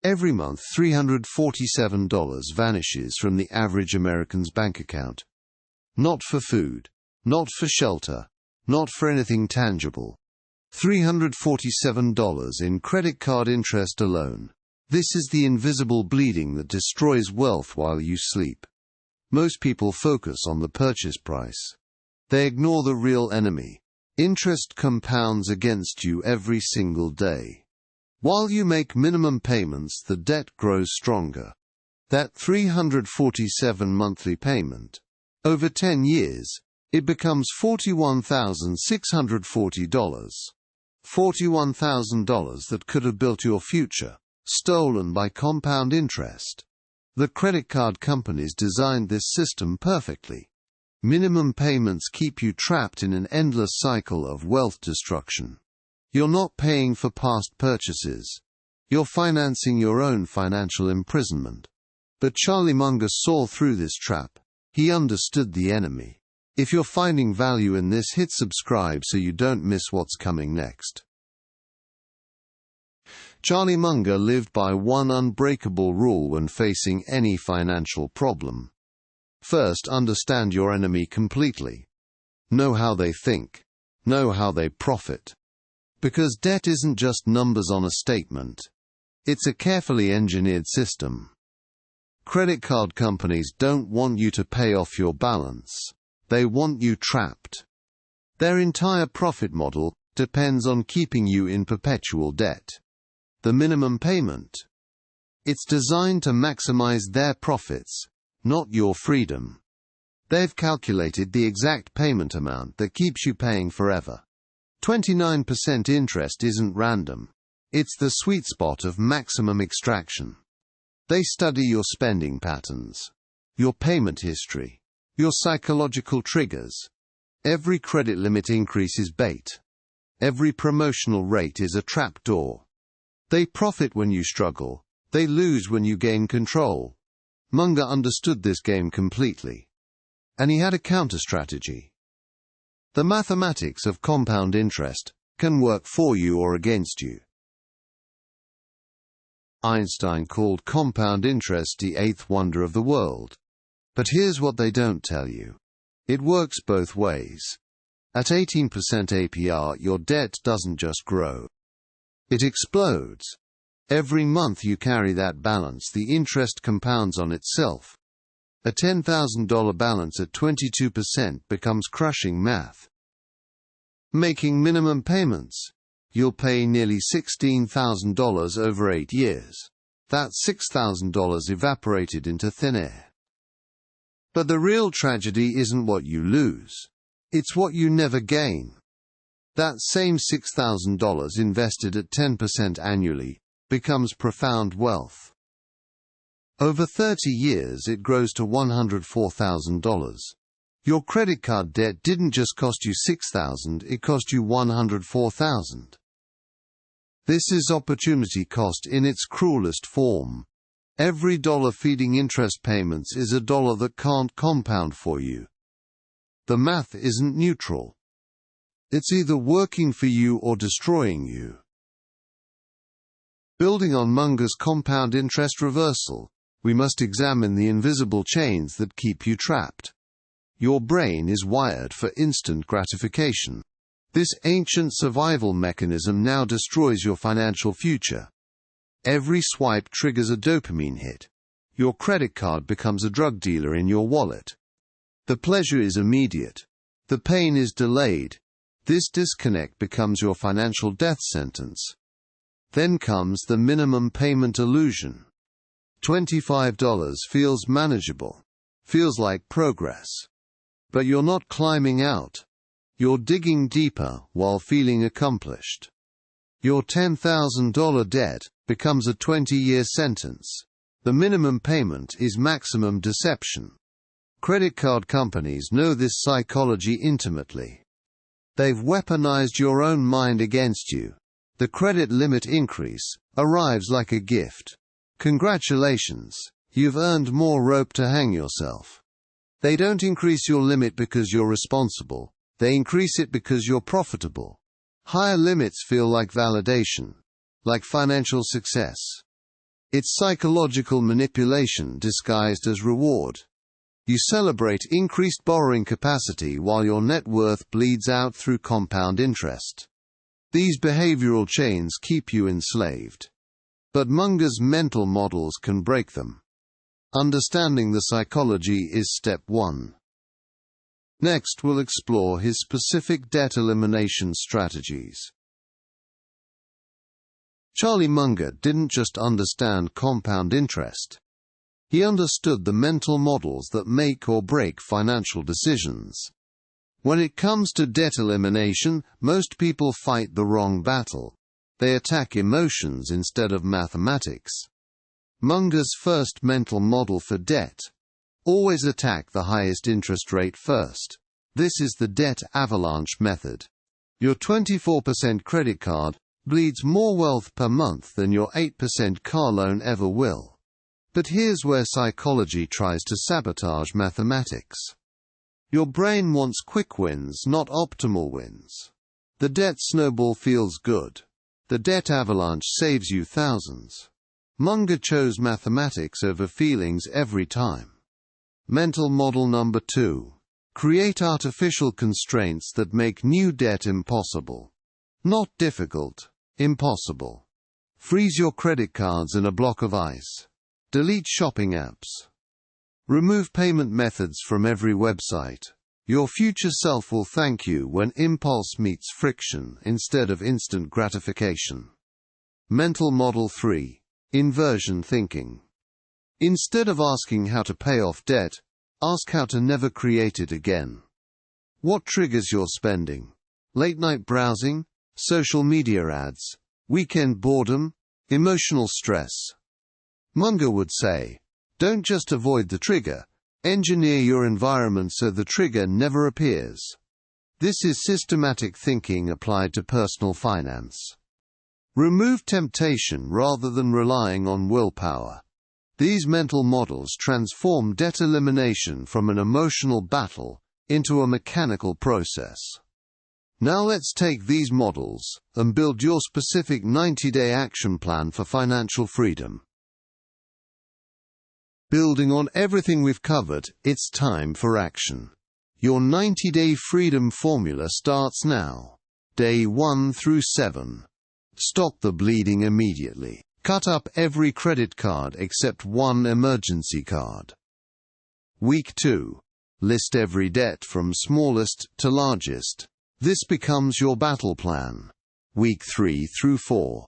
Every month, $347 vanishes from the average American's bank account. Not for food, not for shelter, not for anything tangible. $347 in credit card interest alone. This is the invisible bleeding that destroys wealth while you sleep. Most people focus on the purchase price. They ignore the real enemy. Interest compounds against you every single day. While you make minimum payments, the debt grows stronger. That $347 monthly payment, over 10 years, it becomes $41,640. $41,000 that could have built your future, stolen by compound interest. The credit card companies designed this system perfectly. Minimum payments keep you trapped in an endless cycle of wealth destruction. You're not paying for past purchases. You're financing your own financial imprisonment. But Charlie Munger saw through this trap. He understood the enemy. If you're finding value in this, hit subscribe so you don't miss what's coming next. Charlie Munger lived by one unbreakable rule when facing any financial problem. First, understand your enemy completely. Know how they think. Know how they profit. Because debt isn't just numbers on a statement. It's a carefully engineered system. Credit card companies don't want you to pay off your balance. They want you trapped. Their entire profit model depends on keeping you in perpetual debt. The minimum payment. It's designed to maximize their profits, not your freedom. They've calculated the exact payment amount that keeps you paying forever. 29% interest isn't random. It's the sweet spot of maximum extraction. They study your spending patterns, your payment history, your psychological triggers. Every credit limit increase is bait. Every promotional rate is a trapdoor. They profit when you struggle. They lose when you gain control. Munger understood this game completely. And he had a counter-strategy. The mathematics of compound interest can work for you or against you. Einstein called compound interest the eighth wonder of the world. But here's what they don't tell you. It works both ways. At 18% APR, your debt doesn't just grow. It explodes. Every month you carry that balance, the interest compounds on itself. A $10,000 balance at 22% becomes crushing math. Making minimum payments. You'll pay nearly $16,000 over 8 years. That's $6,000 evaporated into thin air. But the real tragedy isn't what you lose. It's what you never gain. That same $6,000 invested at 10% annually becomes profound wealth. Over 30 years it grows to $104,000. Your credit card debt didn't just cost you $6,000, it cost you $104,000. This is opportunity cost in its cruelest form. Every dollar feeding interest payments is a dollar that can't compound for you. The math isn't neutral. It's either working for you or destroying you. Building on Munger's compound interest reversal, we must examine the invisible chains that keep you trapped. Your brain is wired for instant gratification. This ancient survival mechanism now destroys your financial future. Every swipe triggers a dopamine hit. Your credit card becomes a drug dealer in your wallet. The pleasure is immediate. The pain is delayed. This disconnect becomes your financial death sentence. Then comes the minimum payment illusion. $25 feels manageable, feels like progress. But you're not climbing out. You're digging deeper while feeling accomplished. Your $10,000 debt becomes a 20-year sentence. The minimum payment is maximum deception. Credit card companies know this psychology intimately. They've weaponized your own mind against you. The credit limit increase arrives like a gift. Congratulations, you've earned more rope to hang yourself. They don't increase your limit because you're responsible. They increase it because you're profitable. Higher limits feel like validation, like financial success. It's psychological manipulation disguised as reward. You celebrate increased borrowing capacity while your net worth bleeds out through compound interest. These behavioral chains keep you enslaved. But Munger's mental models can break them. Understanding the psychology is step 1. Next, we'll explore his specific debt elimination strategies. Charlie Munger didn't just understand compound interest. He understood the mental models that make or break financial decisions. When it comes to debt elimination, most people fight the wrong battle. They attack emotions instead of mathematics. Munger's first mental model for debt: always attack the highest interest rate first. This is the debt avalanche method. Your 24% credit card bleeds more wealth per month than your 8% car loan ever will. But here's where psychology tries to sabotage mathematics. Your brain wants quick wins, not optimal wins. The debt snowball feels good. The debt avalanche saves you thousands. Munger chose mathematics over feelings every time. Mental model number 2. Create artificial constraints that make new debt impossible. Not difficult, impossible. Freeze your credit cards in a block of ice. Delete shopping apps. Remove payment methods from every website. Your future self will thank you when impulse meets friction instead of instant gratification. Mental model 3. Inversion thinking. Instead of asking how to pay off debt, ask how to never create it again. What triggers your spending? Late-night browsing, social media ads, weekend boredom, emotional stress. Munger would say, don't just avoid the trigger, engineer your environment so the trigger never appears. This is systematic thinking applied to personal finance. Remove temptation rather than relying on willpower. These mental models transform debt elimination from an emotional battle into a mechanical process. Now let's take these models and build your specific 90-day action plan for financial freedom. Building on everything we've covered, it's time for action. Your 90-day freedom formula starts now. Day 1 through 7. Stop the bleeding immediately. Cut up every credit card except one emergency card. Week 2. List every debt from smallest to largest. This becomes your battle plan. Week 3 through 4.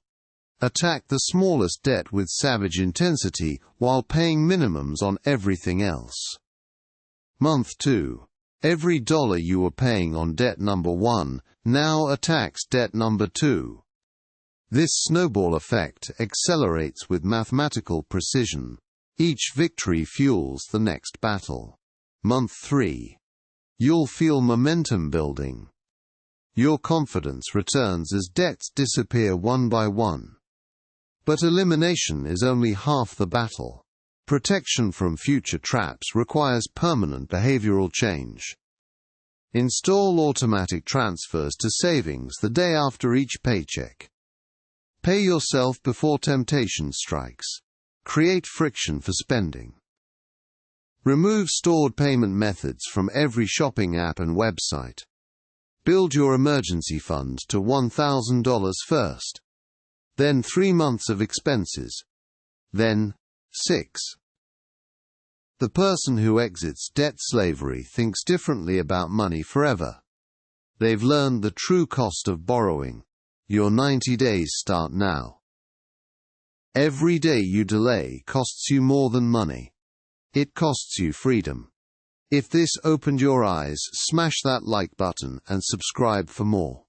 Attack the smallest debt with savage intensity while paying minimums on everything else. Month 2. Every dollar you were paying on debt number 1 now attacks debt number 2. This snowball effect accelerates with mathematical precision. Each victory fuels the next battle. Month 3. You'll feel momentum building. Your confidence returns as debts disappear one by one. But elimination is only half the battle. Protection from future traps requires permanent behavioral change. Install automatic transfers to savings the day after each paycheck. Pay yourself before temptation strikes. Create friction for spending. Remove stored payment methods from every shopping app and website. Build your emergency fund to $1,000 first. Then 3 months of expenses. Then 6. The person who exits debt slavery thinks differently about money forever. They've learned the true cost of borrowing. Your 90 days start now. Every day you delay costs you more than money. It costs you freedom. If this opened your eyes, smash that like button and subscribe for more.